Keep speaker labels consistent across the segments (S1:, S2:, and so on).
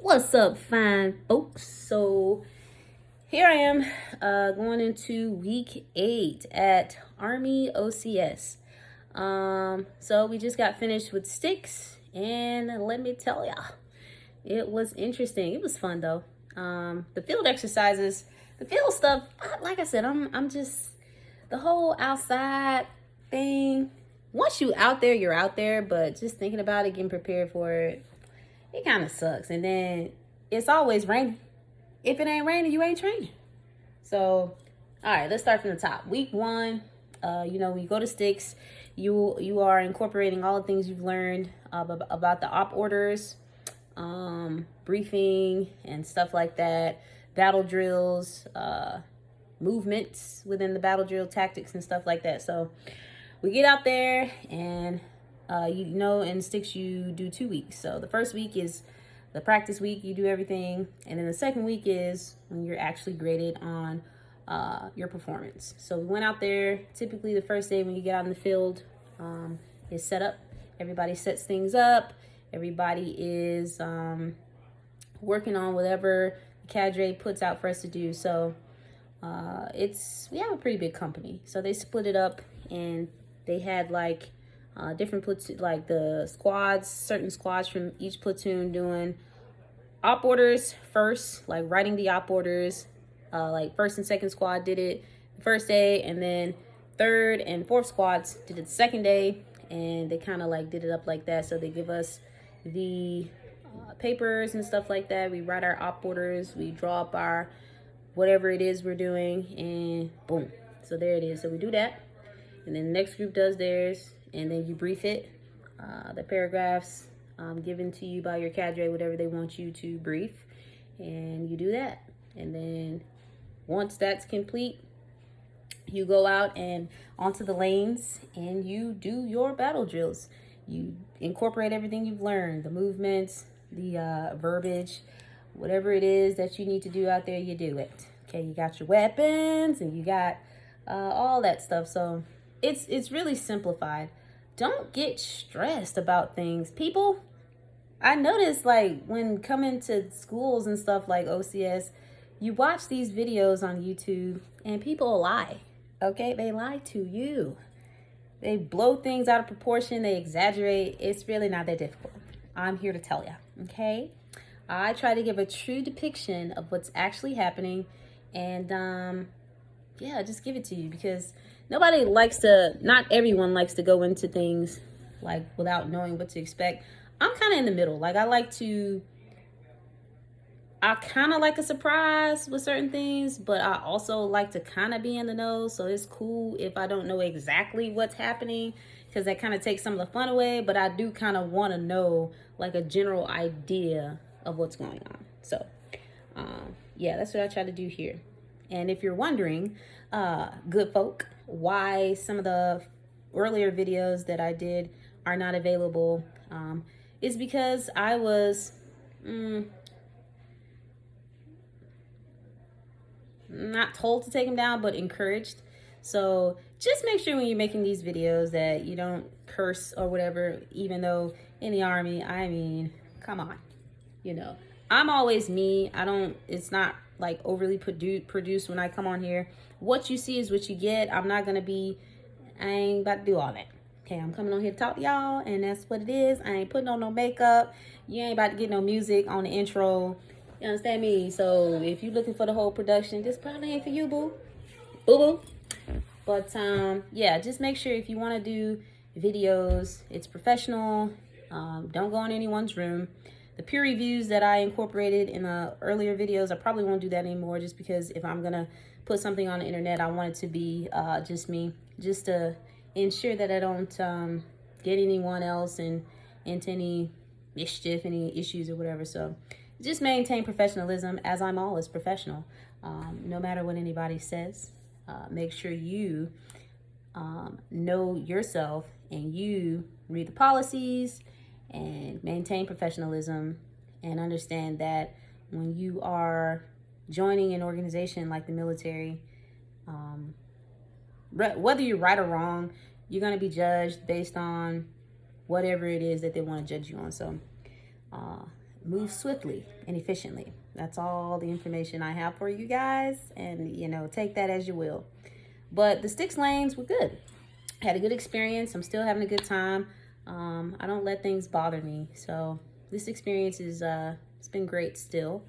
S1: What's up, fine folks? So here I am, going into week 8 at Army OCS. So we just got finished with sticks, and let me tell ya, it was interesting. It was fun though. The field exercises, the field stuff. Like I said, I'm just the whole outside thing. Once you out there, you're out there. But just thinking about it, getting prepared for it, it kind of sucks. And then it's always raining. If it ain't raining, you ain't training. So, all right, let's start from the top. Week 1, we go to sticks. You are incorporating all the things you've learned about the op orders, briefing and stuff like that, battle drills, movements within the battle drill, tactics and stuff like that. So we get out there, and in sticks you do 2 weeks. So the first week is the practice week, you do everything, and then the second week is when you're actually graded on your performance. So we went out there. Typically the first day when you get out in the field is set up. Everybody sets things up. Everybody is working on whatever the cadre puts out for us to do. So we have a pretty big company. So they split it up, and they had like different platoon, like the squads, certain squads from each platoon doing op orders first, like writing the op orders. Like first and second squad did it the first day, and then third and fourth squads did it the second day, and they kind of like did it up like that. So they give us the papers and stuff like that. We write our op orders, we draw up our whatever it is we're doing, and boom. So there it is. So we do that, and then the next group does theirs, and then you brief it. The paragraphs given to you by your cadre, whatever they want you to brief, and you do that. And then once that's complete, you go out and onto the lanes, and you do your battle drills. You incorporate everything you've learned, the movements, the verbiage, whatever it is that you need to do out there, you do it. Okay, you got your weapons, and you got all that stuff. So it's really simplified. Don't get stressed about things, people. I noticed, like, when coming to schools and stuff like OCS, you watch these videos on YouTube and people lie. Okay, they lie to you. They blow things out of proportion. They exaggerate. It's really not that difficult. I'm here to tell you. Okay, I try to give a true depiction of what's actually happening, and just give it to you, because not everyone likes to go into things like without knowing what to expect. I'm kind of in the middle. Like, I kind of like a surprise with certain things, but I also like to kind of be in the know. So it's cool if I don't know exactly what's happening, because that kind of takes some of the fun away. But I do kind of want to know like a general idea of what's going on. So that's what I try to do here. And if you're wondering, good folk, why some of the earlier videos that I did are not available, is because I was not told to take them down, but encouraged. So just make sure when you're making these videos that you don't curse or whatever, even though in the Army, I mean, come on, I'm always me. It's not like overly produced when I come on here. What you see is what you get. I ain't about to do all that. Okay, I'm coming on here to talk to y'all, and that's what it is. I ain't putting on no makeup. You ain't about to get no music on the intro. You understand me? So if you're looking for the whole production, this probably ain't for you, boo. Boo-boo. But just make sure if you want to do videos, it's professional. Don't go in anyone's room. The peer reviews that I incorporated in the earlier videos, I probably won't do that anymore, just because if I'm going to put something on the internet, I want it to be just me, just to ensure that I don't get anyone else into any mischief, any issues or whatever. So just maintain professionalism, as I'm always professional. No matter what anybody says, make sure you know yourself, and you read the policies and maintain professionalism, and understand that when you are joining an organization like the military, whether you're right or wrong, you're going to be judged based on whatever it is that they want to judge you on. So move swiftly and efficiently. That's all the information I have for you guys, and you know, take that as you will. But the Styx lanes were good. Had a good experience. I'm still having a good time. I don't let things bother me. So this experience is it's been great still.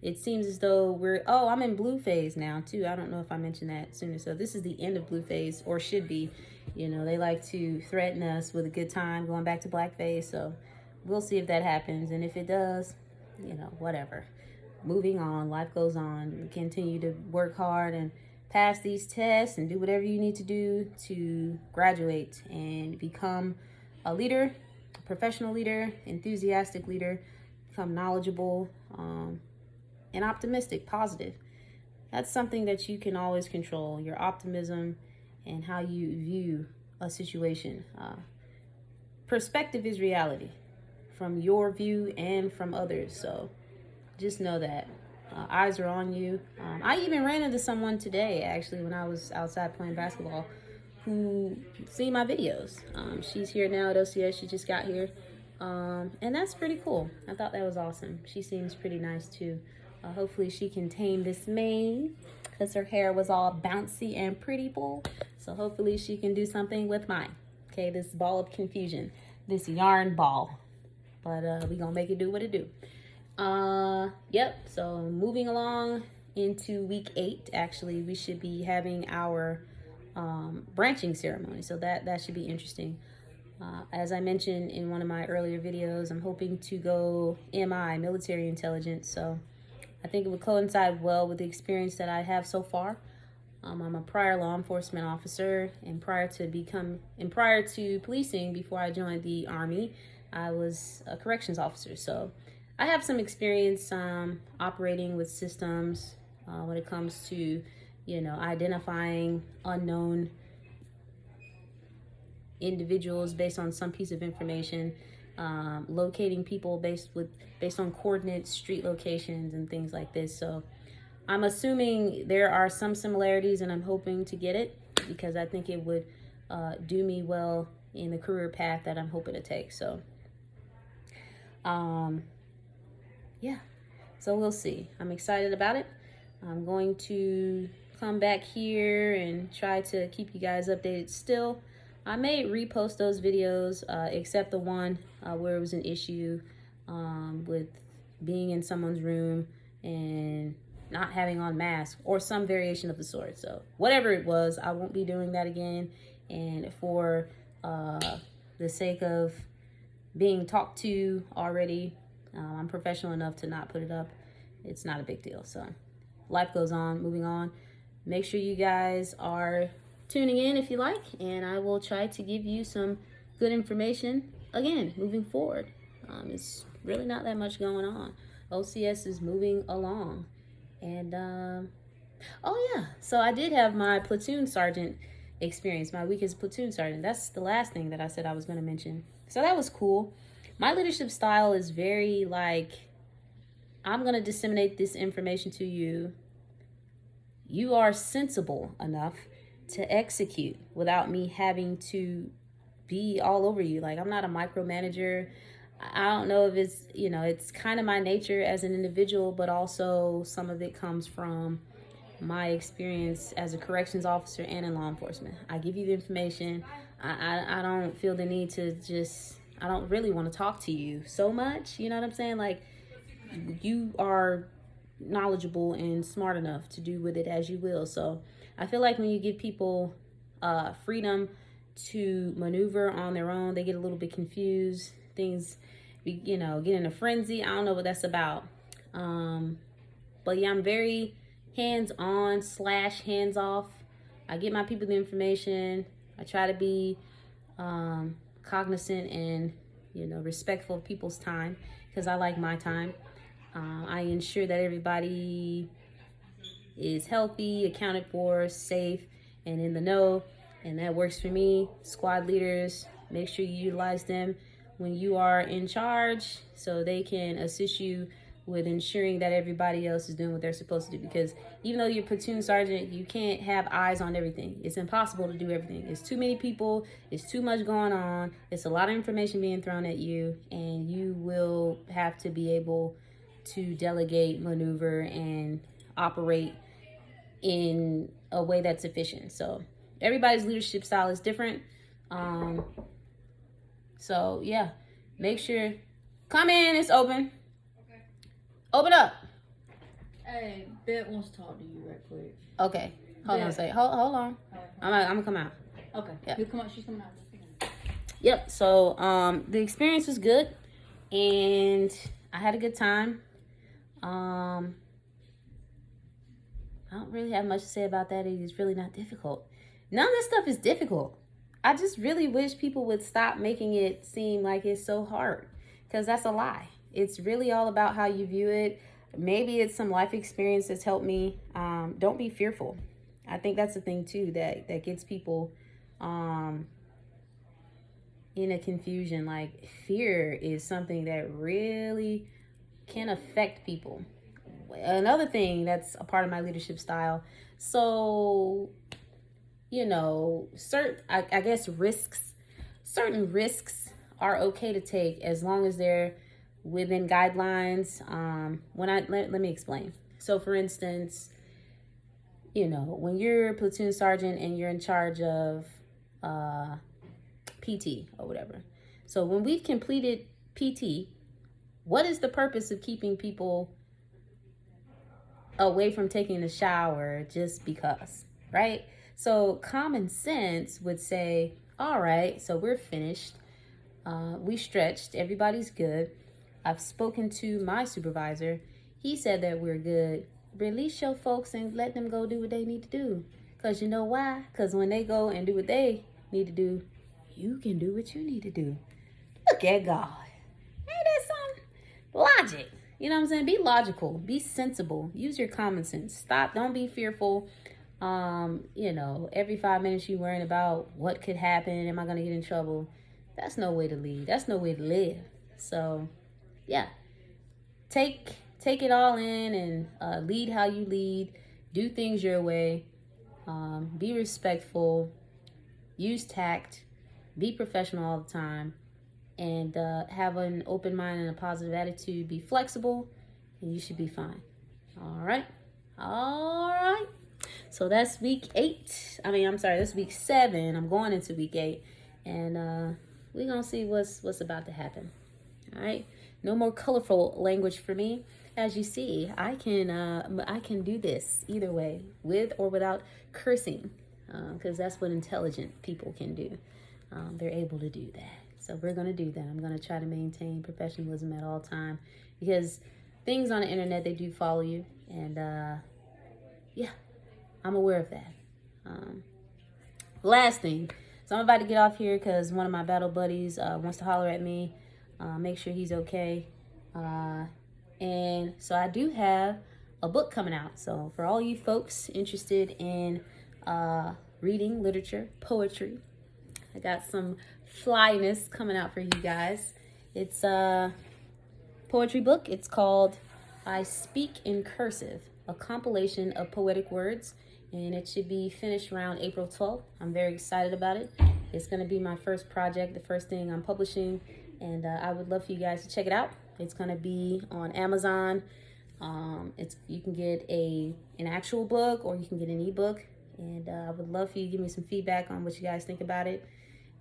S1: It seems as though I'm in blue phase now too. I don't know if I mentioned that sooner. So this is the end of blue phase, or should be. You know, they like to threaten us with a good time going back to black phase. So we'll see if that happens. And if it does, you know, whatever. Moving on, life goes on. Continue to work hard and pass these tests and do whatever you need to do to graduate and become a leader, a professional leader, enthusiastic leader, become knowledgeable, and optimistic, positive. That's something that you can always control, your optimism and how you view a situation. Perspective is reality from your view and from others. So just know that eyes are on you. I even ran into someone today, actually, when I was outside playing basketball, who seen my videos. She's here now at OCS. She just got here. And that's pretty cool. I thought that was awesome. She seems pretty nice too. Hopefully she can tame this mane, because her hair was all bouncy and pretty full. So hopefully she can do something with mine. Okay, this ball of confusion, this yarn ball. But we gonna make it do what it do. Yep, so moving along into week 8, actually, we should be having our branching ceremony. So that should be interesting. As I mentioned in one of my earlier videos, I'm hoping to go MI, military intelligence. So I think it would coincide well with the experience that I have so far. I'm a prior law enforcement officer, and prior to policing, before I joined the Army, I was a corrections officer. So I have some experience operating with systems when it comes to, you know, identifying unknown individuals based on some piece of information, locating people based on coordinates, street locations, and things like this. So I'm assuming there are some similarities, and I'm hoping to get it, because I think it would do me well in the career path that I'm hoping to take. So yeah, so we'll see. I'm excited about it. I'm going to come back here and try to keep you guys updated still. I may repost those videos, except the one where it was an issue with being in someone's room and not having on mask, or some variation of the sort. So whatever it was, I won't be doing that again. And for the sake of being talked to already, I'm professional enough to not put it up. It's not a big deal. So life goes on, moving on. Make sure you guys are tuning in if you like, and I will try to give you some good information again moving forward. It's really not that much going on. OCS is moving along. And oh yeah, so I did have my platoon sergeant experience, my week as platoon sergeant. That's the last thing that I said I was going to mention. So that was cool. My leadership style is very like, I'm going to disseminate this information to you. You are sensible enough to execute without me having to be all over you. Like, I'm not a micromanager. I don't know if it's, you know, it's kind of my nature as an individual, but also some of it comes from my experience as a corrections officer and in law enforcement. I give you the information. I don't feel the need to I don't really want to talk to you so much. You know what I'm saying? Like, you are knowledgeable and smart enough to do with it as you will. So I feel like when you give people freedom to maneuver on their own, they get a little bit confused. Things, you know, get in a frenzy. I don't know what that's about. But yeah, I'm very hands-on / hands-off. I get my people the information. I try to be cognizant and, you know, respectful of people's time, because I like my time. I ensure that everybody is healthy, accounted for, safe, and in the know, and that works for me. Squad leaders, make sure you utilize them when you are in charge so they can assist you with ensuring that everybody else is doing what they're supposed to do. Because even though you're platoon sergeant, you can't have eyes on everything. It's impossible to do everything. It's too many people. It's too much going on. It's a lot of information being thrown at you, and you will have to be able to delegate, maneuver, and operate in a way that's efficient. So everybody's leadership style is different. So yeah, make sure, come in, it's open. Okay. Open up.
S2: Hey, Bet wants to talk to you right quick.
S1: Okay, hold on a second. Hold on. I'm gonna come out.
S2: Okay.
S1: Yep.
S2: You come out. She's coming out.
S1: Yep. So the experience was good, and I had a good time. I don't really have much to say about that. It's really not difficult. None of this stuff is difficult. I just really wish people would stop making it seem like it's so hard, because that's a lie. It's really all about how you view it. Maybe it's some life experience that's helped me. Don't be fearful. I think that's the thing too that gets people in a confusion. Like, fear is something that really can affect people. Another thing that's a part of my leadership style. So, you know, I guess certain risks are okay to take as long as they're within guidelines. Let me explain. So for instance, you know, when you're a platoon sergeant and you're in charge of PT or whatever. So when we've completed PT, what is the purpose of keeping people away from taking a shower just because, right? So common sense would say, all right, so we're finished. We stretched. Everybody's good. I've spoken to my supervisor. He said that we're good. Release your folks and let them go do what they need to do. Because you know why? Because when they go and do what they need to do, you can do what you need to do. Look at God. Ain't that something? Logic. You know what I'm saying? Be logical. Be sensible. Use your common sense. Stop. Don't be fearful. You know, every 5 minutes you worrying about what could happen. Am I going to get in trouble? That's no way to lead. That's no way to live. So, yeah. Take it all in and lead how you lead. Do things your way. Be respectful. Use tact. Be professional all the time. And have an open mind and a positive attitude. Be flexible, and you should be fine. All right. So that's week 8. That's week 7. I'm going into week 8, and we're gonna see what's about to happen. All right. No more colorful language for me. As you see, I can do this either way, with or without cursing, because that's what intelligent people can do. They're able to do that. So we're going to do that. I'm going to try to maintain professionalism at all time, because things on the internet, they do follow you. And yeah, I'm aware of that. Last thing. So I'm about to get off here because one of my battle buddies wants to holler at me. Make sure he's okay. And so I do have a book coming out. So for all you folks interested in reading, literature, poetry, I got some flyness coming out for you guys. It's a poetry book. It's called I Speak in Cursive, a compilation of poetic words, and it should be finished around April 12th. I'm very excited about it. It's going to be my first project, the first thing I'm publishing, and I would love for you guys to check it out. It's going to be on Amazon. You can get an actual book, or you can get an ebook, and I would love for you to give me some feedback on what you guys think about it.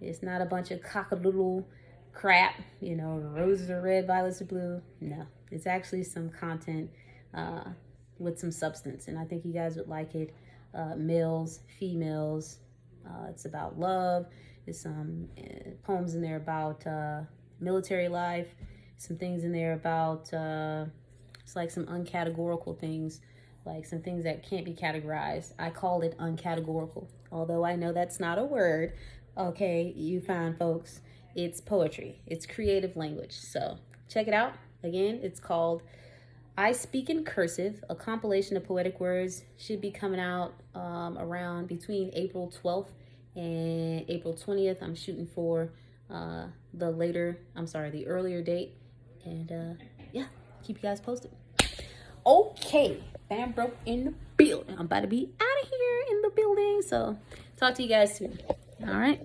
S1: It's not a bunch of cock-a-doodle crap, you know, roses are red, violets are blue. No, it's actually some content with some substance, and I think you guys would like it. Males, females, it's about love. There's some poems in there about military life, some things in there about, it's like some uncategorical things, like some things that can't be categorized. I call it uncategorical, although I know that's not a word. Okay, you fine folks. It's poetry. It's creative language. So check it out. Again, it's called I Speak in Cursive, a compilation of poetic words. Should be coming out around between April 12th and April 20th. I'm shooting for the earlier date. And yeah, keep you guys posted. Okay, fam broke in the building. I'm about to be out of here in the building. So talk to you guys soon. All right.